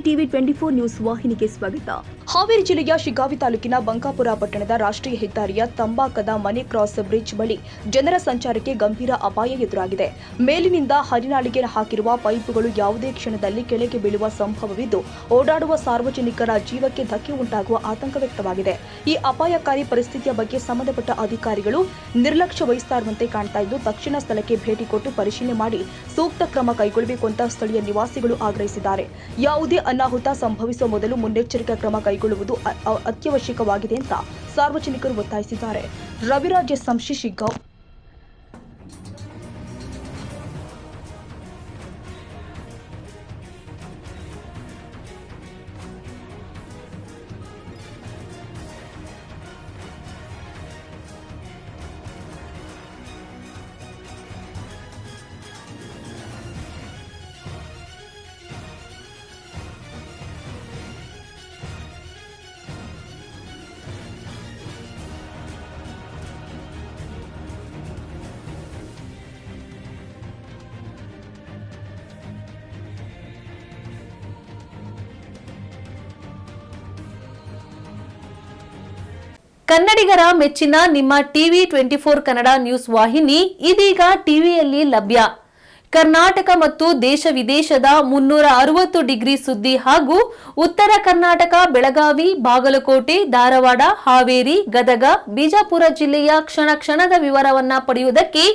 TV 24 news ವಾಹಿನಿಗೆ ಸ್ವಾಗತ. ಹಾವೇರಿ ಜಿಲ್ಲೆಯ ಶಿಗ್ಗಾವಿ ತಾಲೂಕಿನ ಬಂಕಾಪುರ ಪಟ್ಟಣದ ರಾಷ್ಟ್ರೀಯ ಹೆದ್ದಾರಿಯ ತಂಬಾಕದ ಮನೆ ಕ್ರಾಸ್ ಬ್ರಿಡ್ಜ್ ಬಳಿ ಜನರ ಸಂಚಾರಕ್ಕೆ ಗಂಭೀರ ಅಪಾಯ ಎದುರಾಗಿದೆ. ಮೇಲಿನಿಂದ ಹರಿನಾಳಿಗೆ ಹಾಕಿರುವ ಪೈಪುಗಳು ಯಾವುದೇ ಕ್ಷಣದಲ್ಲಿ ಕೆಳಗೆ ಬೀಳುವ ಸಂಭವವಿದ್ದು, ಓಡಾಡುವ ಸಾರ್ವಜನಿಕರ ಜೀವಕ್ಕೆ ಧಕ್ಕೆ ಉಂಟಾಗುವ ಆತಂಕ ವ್ಯಕ್ತವಾಗಿದೆ. ಈ ಅಪಾಯಕಾರಿ ಪರಿಸ್ಥಿತಿಯ ಬಗ್ಗೆ ಸಂಬಂಧಪಟ್ಟ ಅಧಿಕಾರಿಗಳು ನಿರ್ಲಕ್ಷ್ಯ ವಹಿಸ್ತಾ ಇರುವಂತೆ ಕಾಣ್ತಾ ಇದ್ದು, ತಕ್ಷಣ ಸ್ಥಳಕ್ಕೆ ಭೇಟಿ ಕೊಟ್ಟು ಪರಿಶೀಲನೆ ಮಾಡಿ ಸೂಕ್ತ ಕ್ರಮ ಕೈಗೊಳ್ಳಬೇಕು ಅಂತ ಸ್ಥಳೀಯ ನಿವಾಸಿಗಳು ಆಗ್ರಹಿಸಿದ್ದಾರೆ. ಯಾವುದೇ ಅನಾಹುತ ಸಂಭವಿಸುವ ಮೊದಲು ಮುನ್ನೆಚ್ಚರಿಕಾ ಕ್ರಮ ಕೈಗೊಳ್ಳುವುದು ಅತ್ಯವಶ್ಯಕವಾಗಿದೆ ಅಂತ ಸಾರ್ವಜನಿಕರು ಒತ್ತಾಯಿಸಿದ್ದಾರೆ. ರವಿರಾಜ್ ಸಂಶಿ ಶಿಗ್ಗಾಂವ್. ಕನ್ನಡಿಗರ ಮೆಚ್ಚಿನ ನಿಮ್ಮ ಟಿವಿ 24 ಕನ್ನಡ ನ್ಯೂಸ್ ವಾಹಿನಿ ಇದೀಗ ಟಿವಿಯಲ್ಲಿ ಲಭ್ಯ. ಕರ್ನಾಟಕ ಮತ್ತು ದೇಶ ವಿದೇಶದ 360 ಡಿಗ್ರಿ ಸುದ್ದಿ ಹಾಗೂ ಉತ್ತರ ಕರ್ನಾಟಕ, ಬೆಳಗಾವಿ, ಬಾಗಲಕೋಟೆ, ಧಾರವಾಡ, ಹಾವೇರಿ, ಗದಗ, ಬಿಜಾಪುರ ಜಿಲ್ಲೆಯ ಕ್ಷಣ ಕ್ಷಣದ ವಿವರವನ್ನ ಪಡೆಯುವುದಕ್ಕೆ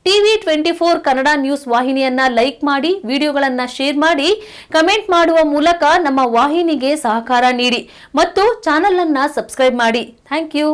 ಟಿವಿ 24 ಕನ್ನಡ ನ್ಯೂಸ್ ವಾಹಿನಿಯನ್ನ ಲೈಕ್ ಮಾಡಿ, ವಿಡಿಯೋಗಳನ್ನ ಶೇರ್ ಮಾಡಿ, ಕಮೆಂಟ್ ಮಾಡುವ ಮೂಲಕ ನಮ್ಮ ವಾಹಿನಿಗೆ ಸಹಕಾರ ನೀಡಿ ಮತ್ತು ಚಾನೆಲ್ ಅನ್ನ ಸಬ್ಸ್ಕ್ರೈಬ್ ಮಾಡಿ. Thank you.